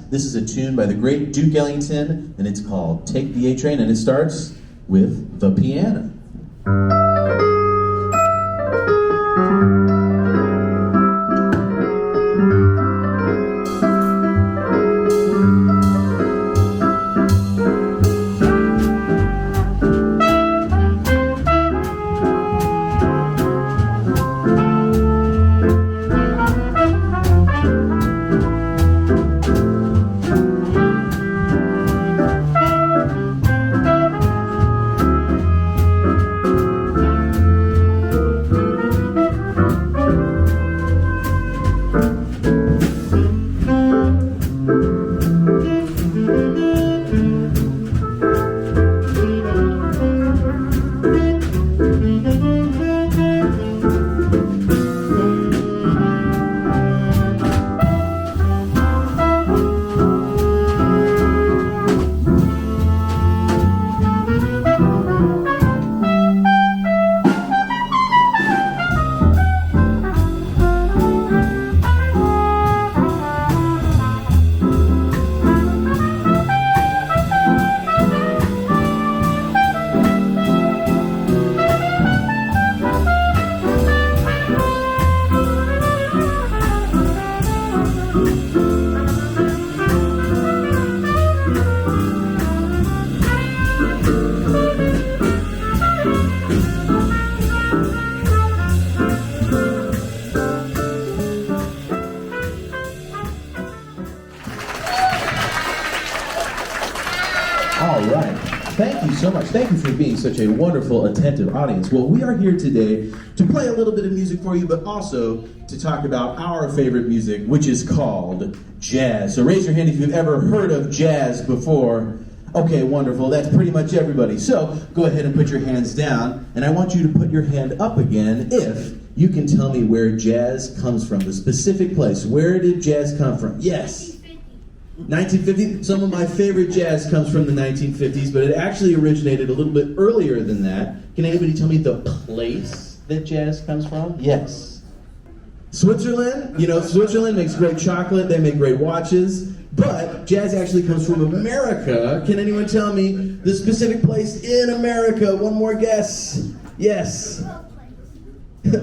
This is a tune by the great Duke Ellington, and it's called Take the A Train, and it starts with the piano. All right. Thank you so much. Thank you for being such a wonderful, attentive audience. Well, we are here today to play a little bit of music for you, but also to talk about our favorite music, which is called jazz. So raise your hand if you've ever heard of jazz before. Okay, wonderful. That's pretty much everybody. So go ahead and put your hands down, and I want you to put your hand up again if you can tell me where jazz comes from, the specific place. Where did jazz come from? Yes. 1950. Some of my favorite jazz comes from the 1950s, but it actually originated a little bit earlier than that. Can anybody tell me the place that jazz comes from? Yes. Switzerland. You know, Switzerland makes great chocolate. They make great watches. But jazz actually comes from America. Can anyone tell me the specific place in America? One more guess. Yes.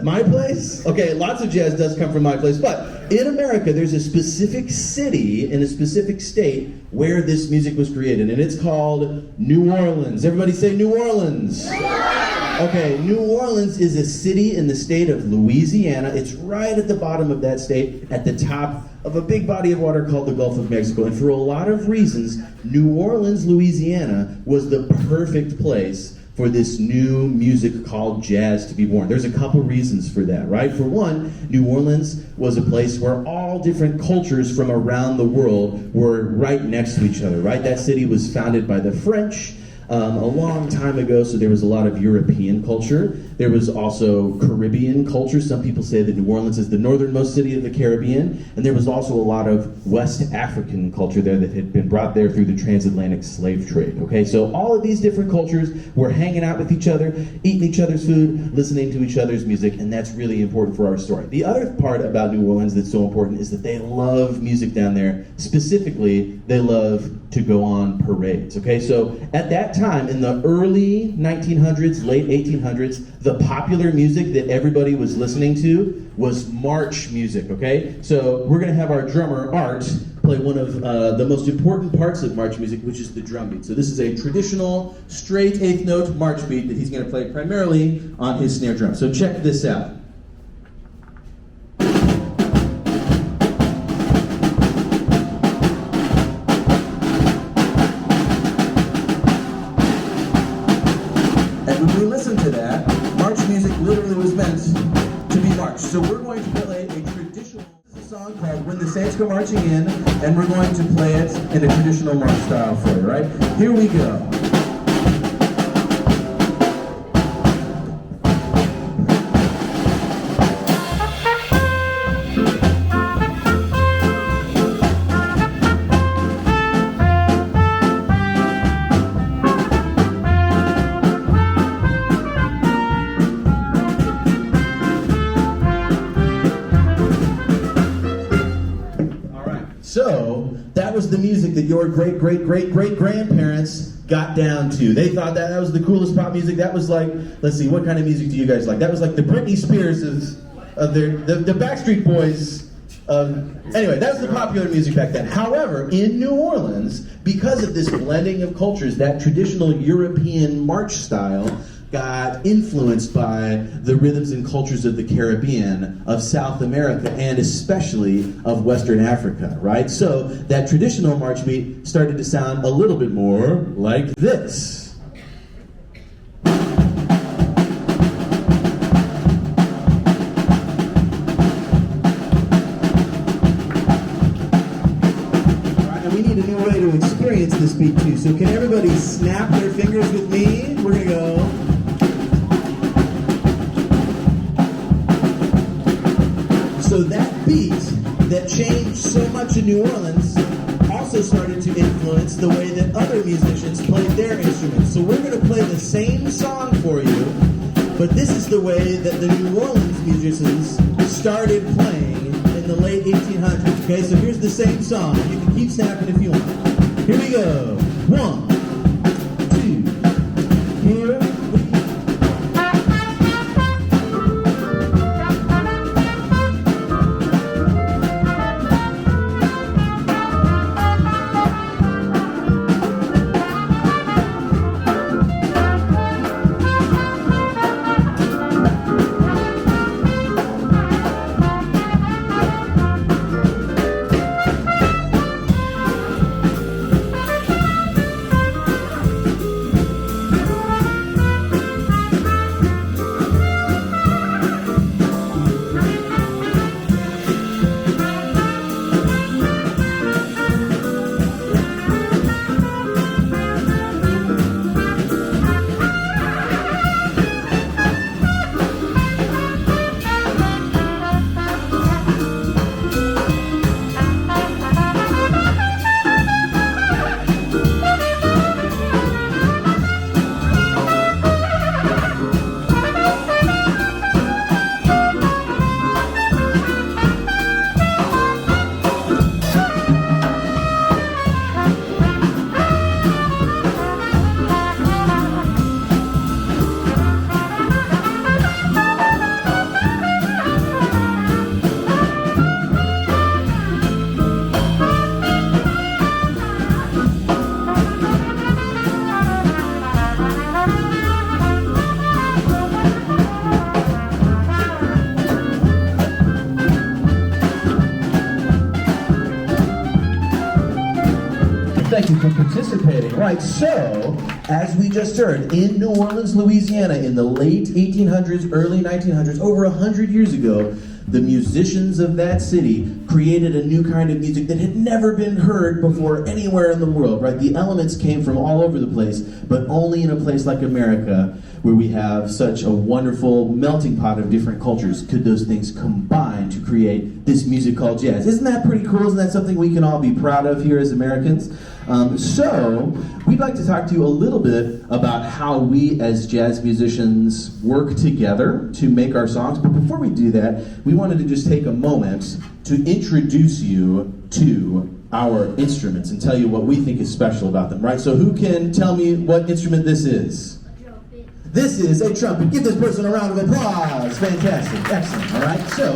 My place? Okay, lots of jazz does come from my place, but in America there's a specific city in a specific state where this music was created, and it's called New Orleans. Everybody say New Orleans. Okay, New Orleans is a city in the state of Louisiana. It's right at the bottom of that state, at the top of a big body of water called the Gulf of Mexico. And for a lot of reasons, New Orleans, Louisiana was the perfect place for this new music called jazz to be born. There's a couple reasons for that, right? For one, New Orleans was a place where all different cultures from around the world were right next to each other, right? That city was founded by the French a long time ago, so there was a lot of European culture. There was also Caribbean culture. Some people say that New Orleans is the northernmost city of the Caribbean, and there was also a lot of West African culture there that had been brought there through the transatlantic slave trade, okay? So all of these different cultures were hanging out with each other, eating each other's food, listening to each other's music, and that's really important for our story. The other part about New Orleans that's so important is that they love music down there. Specifically, they love to go on parades, okay? So at that time, in the early 1900s, late 1800s, the popular music that everybody was listening to was march music, okay? So we're gonna have our drummer, Art, play one of the most important parts of march music, which is the drum beat. So this is a traditional, straight eighth note march beat that he's gonna play primarily on his snare drum. So check this out. When we listen to that, march music literally was meant to be marched. So we're going to play a traditional song called When the Saints Go Marching In, and we're going to play it in a traditional march style for you, right? Here we go. So that was the music that your great-great-great-great-grandparents got down to. They thought that was the coolest pop music. That was like, let's see, what kind of music do you guys like? That was like the Britney Spears of the Backstreet Boys. Anyway, that was the popular music back then. However, in New Orleans, because of this blending of cultures, that traditional European march style got influenced by the rhythms and cultures of the Caribbean, of South America, and especially of Western Africa, right? So that traditional march beat started to sound a little bit more like this. To experience this beat too. So can everybody snap their fingers with me? We're gonna go. So that beat that changed so much in New Orleans also started to influence the way that other musicians played their instruments. So we're gonna play the same song for you, but this is the way that the New Orleans musicians started playing in the late 1800s. Okay, so here's the same song. You can keep snapping if you want. Here we go. 1, 2, here we go. Thank you for participating. Right, so, as we just heard, in New Orleans, Louisiana, in the late 1800s, early 1900s, over 100 years ago, the musicians of that city created a new kind of music that had never been heard before anywhere in the world, right? The elements came from all over the place, but only in a place like America, where we have such a wonderful melting pot of different cultures, could those things combine to create this music called jazz. Isn't that pretty cool? Isn't that something we can all be proud of here as Americans? So, we'd like to talk to you a little bit about how we as jazz musicians work together to make our songs. But before we do that, we wanted to just take a moment to introduce you to our instruments and tell you what we think is special about them, right? So who can tell me what instrument this is? Trumpet. This is a trumpet. Give this person a round of applause. Fantastic. Excellent. All right. So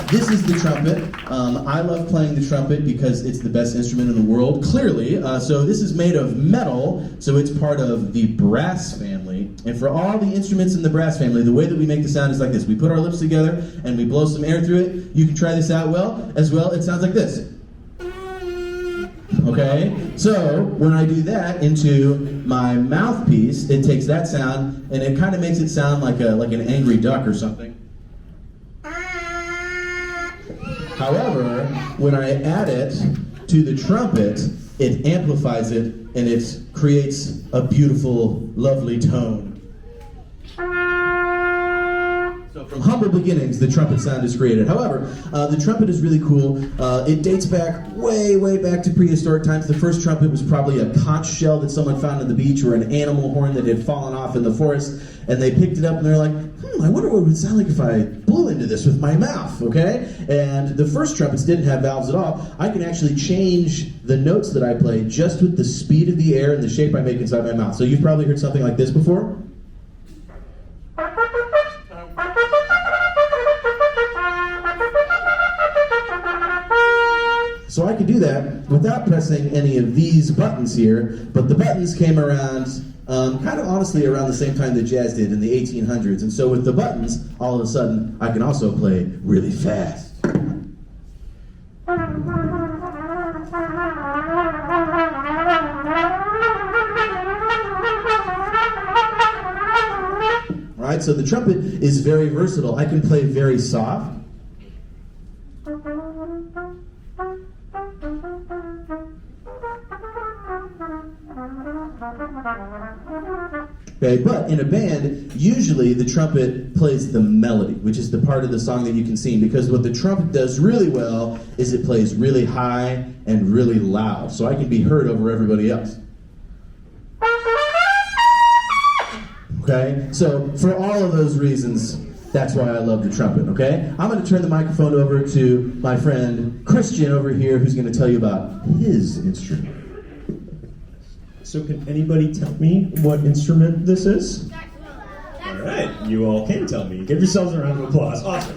this is the trumpet. I love playing the trumpet because it's the best instrument in the world, clearly. So this is made of metal, so it's part of the brass family. And for all the instruments in the brass family, the way that we make the sound is like this. We put our lips together and we blow some air through it. You can try this out as well. It sounds like this. Okay, so when I do that into my mouthpiece, it takes that sound and it kind of makes it sound like an angry duck or something. However, when I add it to the trumpet, it amplifies it and it creates a beautiful, lovely tone. So from humble beginnings, the trumpet sound is created. However, the trumpet is really cool. It dates back way back to prehistoric times. The first trumpet was probably a conch shell that someone found on the beach or an animal horn that had fallen off in the forest, and they picked it up and they're like, I wonder what it would sound like if I blew into this with my mouth, okay? And the first trumpets didn't have valves at all. I can actually change the notes that I play just with the speed of the air and the shape I make inside my mouth. So you've probably heard something like this before. So I could do that without pressing any of these buttons here, but the buttons came around kind of honestly around the same time that jazz did in the 1800s. And so with the buttons, all of a sudden, I can also play really fast. All right, so the trumpet is very versatile. I can play very soft. Okay, but in a band, usually the trumpet plays the melody, which is the part of the song that you can sing, because what the trumpet does really well is it plays really high and really loud, so I can be heard over everybody else. Okay, so for all of those reasons, that's why I love the trumpet, okay? I'm going to turn the microphone over to my friend Christian over here, who's going to tell you about his instrument. So can anybody tell me what instrument this is? All right, you all can tell me. Give yourselves a round of applause. Awesome.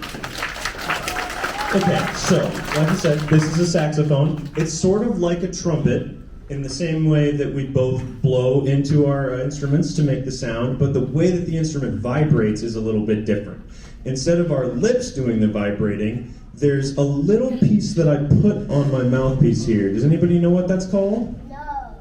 Okay, so like I said, this is a saxophone. It's sort of like a trumpet in the same way that we both blow into our instruments to make the sound, but the way that the instrument vibrates is a little bit different. Instead of our lips doing the vibrating, there's a little piece that I put on my mouthpiece here. Does anybody know what that's called?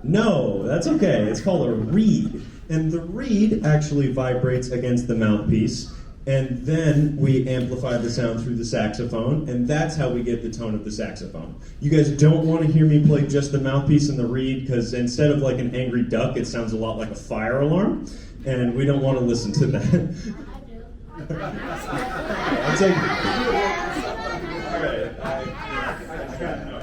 No, that's okay. It's called a reed. And the reed actually vibrates against the mouthpiece, and then we amplify the sound through the saxophone, and that's how we get the tone of the saxophone. You guys don't want to hear me play just the mouthpiece and the reed, because instead of like an angry duck, it sounds a lot like a fire alarm, and we don't want to listen to that. I do. I'll take it. All right. I got it.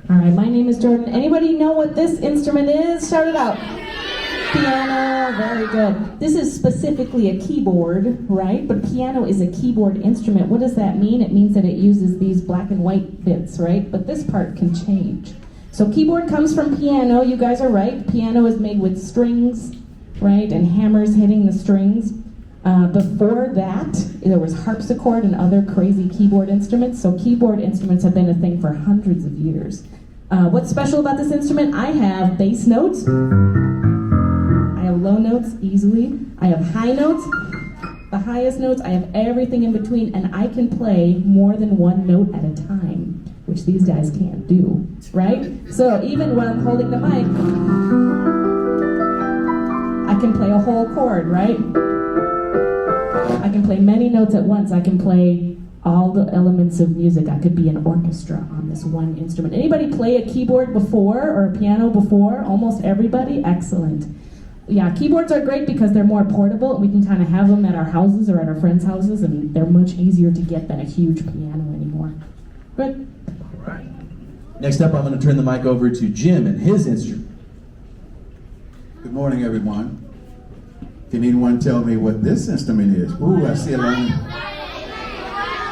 All right, my name is Jordan. Anybody know what this instrument is? Shout it out. Piano, very good. This is specifically a keyboard, right? But piano is a keyboard instrument. What does that mean? It means that it uses these black and white bits, right? But this part can change. So keyboard comes from piano, you guys are right. Piano is made with strings, right? And hammers hitting the strings. Before that, there was harpsichord and other crazy keyboard instruments. So keyboard instruments have been a thing for hundreds of years. What's special about this instrument? I have bass notes. I have low notes easily. I have high notes, the highest notes. I have everything in between, and I can play more than one note at a time, which these guys can't do, right? So even when I'm holding the mic, I can play a whole chord, right? I can play many notes at once. I can play all the elements of music. I could be an orchestra on this one instrument. Anybody play a keyboard before or a piano before? Almost everybody? Excellent. Yeah, keyboards are great because they're more portable. We can kind of have them at our houses or at our friends' houses, and they're much easier to get than a huge piano anymore. Good. All right. Next up, I'm going to turn the mic over to Jim and his instrument. Good morning, everyone. Can anyone tell me what this instrument is? Ooh, I see a line.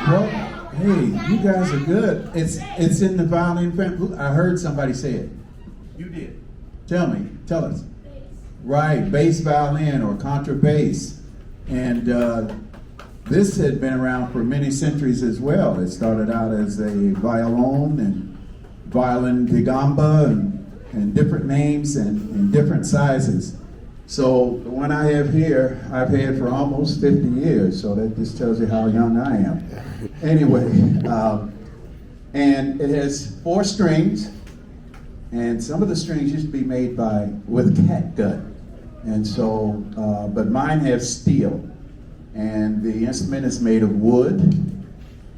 Well, hey, you guys are good. It's in the violin family. I heard somebody say it. You did. Tell us. Right, bass violin or contrabass. And this had been around for many centuries as well. It started out as a violon and violin de gamba and different names and different sizes. So the one I have here, I've had for almost 50 years, so that just tells you how young I am. Anyway, and it has 4 strings, and some of the strings used to be made with catgut, and so, but mine have steel, and the instrument is made of wood,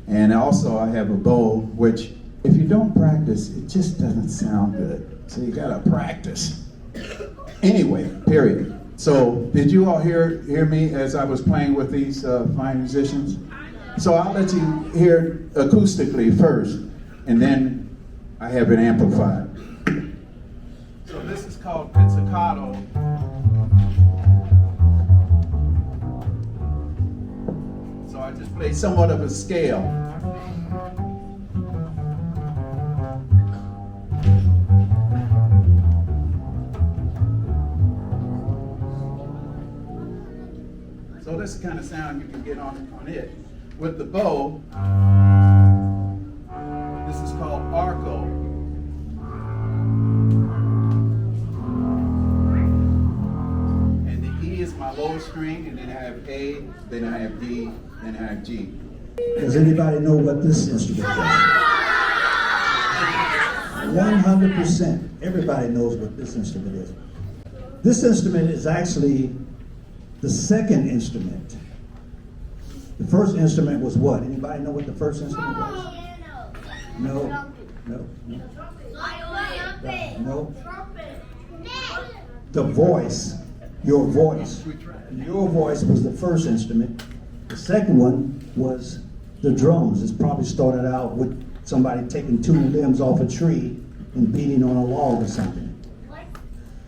and also I have a bow, which if you don't practice, it just doesn't sound good, so you gotta practice. Anyway, period. So, did you all hear me as I was playing with these fine musicians? So I'll let you hear acoustically first, and then I have it amplified. staccato. So I just play somewhat of a scale. So this is the kind of sound you can get on it. With the bow, this is called arco. And the E is my lowest string, and then I have A, then I have D, then I have G. Does anybody know what this instrument is? 100%. Everybody knows what this instrument is. This instrument is actually the second instrument. The first instrument was what? Anybody know what the first instrument was? No. No. No. The voice. Your voice. Your voice was the first instrument. The second one was the drums. It's probably started out with somebody taking two limbs off a tree and beating on a log or something.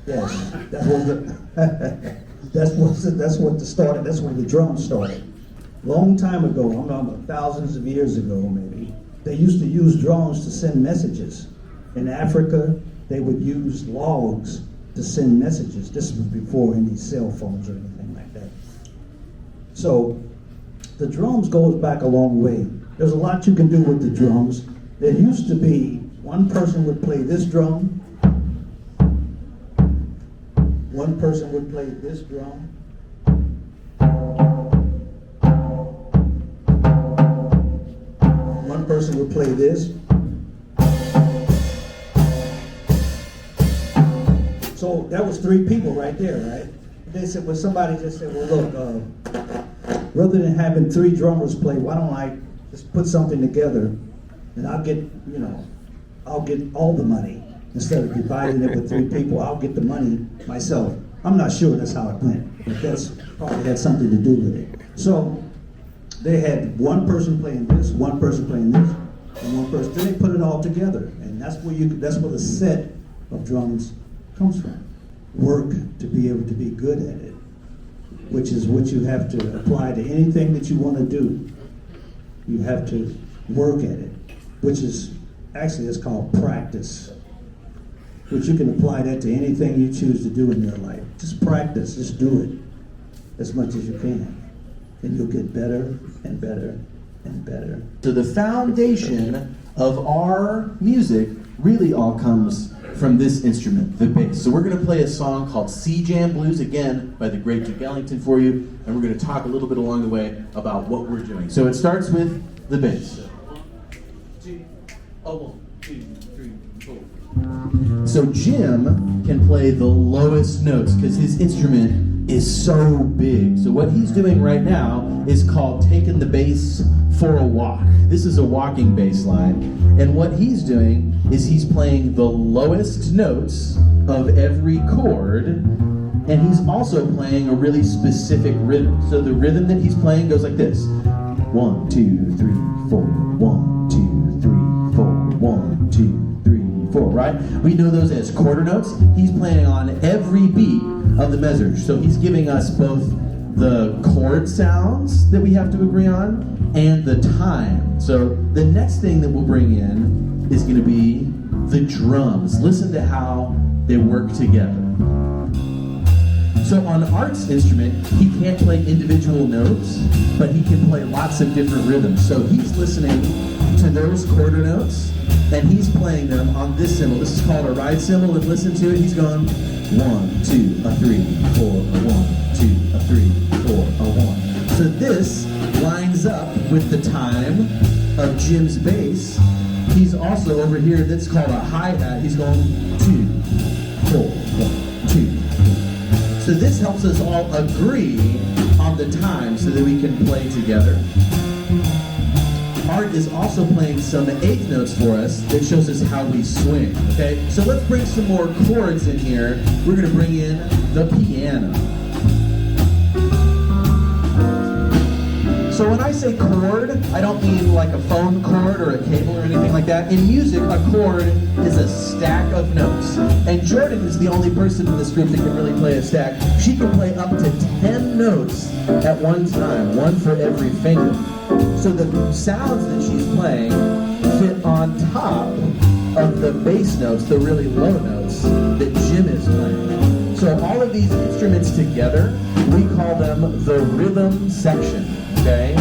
Yes, that was the that's what started. That's where the drums started. Long time ago, I'm talking about thousands of years ago, maybe. They used to use drones to send messages. In Africa, they would use logs to send messages. This was before any cell phones or anything like that. So the drums goes back a long way. There's a lot you can do with the drums. There used to be one person would play this drum, one person would play this drum, one person would play this. So that was three people right there, right? They said, well, somebody just said, well, look, rather than having three drummers play, why don't I just put something together and I'll get all the money. Instead of dividing it with three people, I'll get the money myself. I'm not sure that's how it went, but that's probably had something to do with it. So they had one person playing this, one person playing this, and one person. Then they put it all together, and that's where the set of drums comes from. Work to be able to be good at it, which is what you have to apply to anything that you want to do. You have to work at it, which is actually it's called practice. Which you can apply that to anything you choose to do in your life. Just practice, just do it as much as you can. And you'll get better and better and better. So the foundation of our music really all comes from this instrument, the bass. So we're going to play a song called Sea Jam Blues, again, by the great Duke Ellington for you, and we're going to talk a little bit along the way about what we're doing. So it starts with the bass. 1, 2, 3, 4. So Jim can play the lowest notes because his instrument is so big. So what he's doing right now is called taking the bass for a walk. This is a walking bass line. And what he's doing is he's playing the lowest notes of every chord, and he's also playing a really specific rhythm. So the rhythm that he's playing goes like this. 1, 2, 3, 4. 1, 2, 3, 4. 1, 2, 3, 4, right? We know those as quarter notes. He's playing on every beat of the measure. So he's giving us both the chord sounds that we have to agree on and the time. So the next thing that we'll bring in is going to be the drums. Listen to how they work together. So on Art's instrument, he can't play individual notes, but he can play lots of different rhythms. So he's listening to those quarter notes, and he's playing them on this cymbal. This is called a ride cymbal, and listen to it. He's going 1, 2, a 3, 4, a 1, 2, a 3, 4, a 1. So this lines up with the time of Jim's bass. He's also over here, that's called a hi-hat. He's going 2, 4, 1, 2, 3. So this helps us all agree on the time so that we can play together. Art is also playing some eighth notes for us that shows us how we swing, okay? So let's bring some more chords in here. We're gonna bring in the piano. So So when I say chord, I don't mean like a phone chord or a cable or anything like that. In music, a chord is a stack of notes. And Jordan is the only person in this group that can really play a stack. She can play up to 10 notes at one time, one for every finger. So the sounds that she's playing fit on top of the bass notes, the really low notes that Jim is playing. So all of these instruments together, we call them the rhythm section, okay?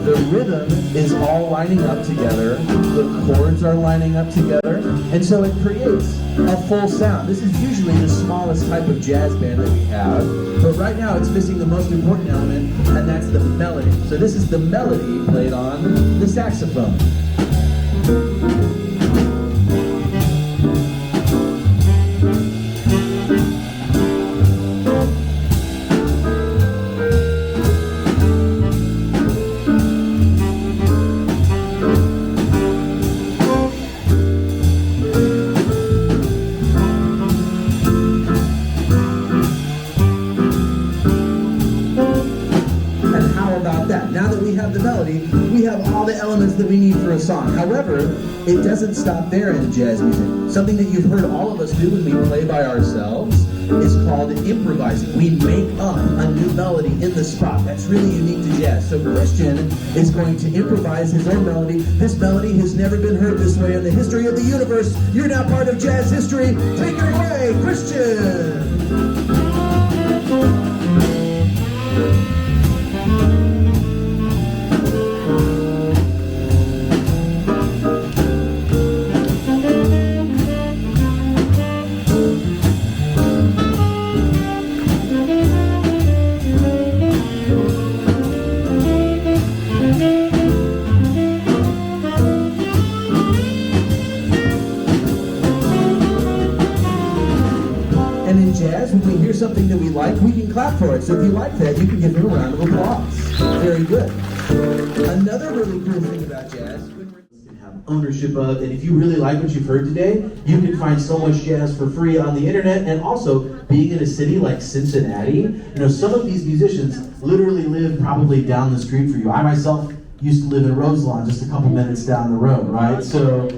The rhythm is all lining up together, the chords are lining up together, and so it creates a full sound. This is usually the smallest type of jazz band that we have, but right now it's missing the most important element, and that's the melody. So this is the melody played on the saxophone. Now that we have the melody, we have all the elements that we need for a song. However, it doesn't stop there in jazz music. Something that you've heard all of us do when we play by ourselves is called improvising. We make up a new melody in the spot. That's really unique to jazz. So Christian is going to improvise his own melody. This melody has never been heard this way in the history of the universe. You're now part of jazz history. Take it away, Christian! And in jazz, when we hear something that we like, we can clap for it. So if you like that, you can give him a round of applause. Very good. Another really cool thing about jazz, you can have ownership of, and if you really like what you've heard today, you can find so much jazz for free on the internet. And also, being in a city like Cincinnati, some of these musicians literally live probably down the street for you. I myself used to live in Roselawn, just a couple minutes down the road, right? So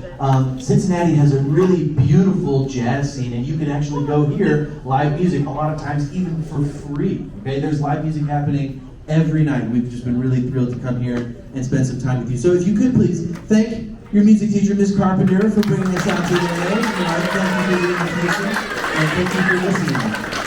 Cincinnati has a really beautiful jazz scene, and you can actually go hear live music a lot of times even for free, okay? There's live music happening every night. We've just been really thrilled to come here and spend some time with you. So if you could please thank your music teacher, Ms. Carpenter, for bringing us out today. Thank you for the invitation, and thank you for listening.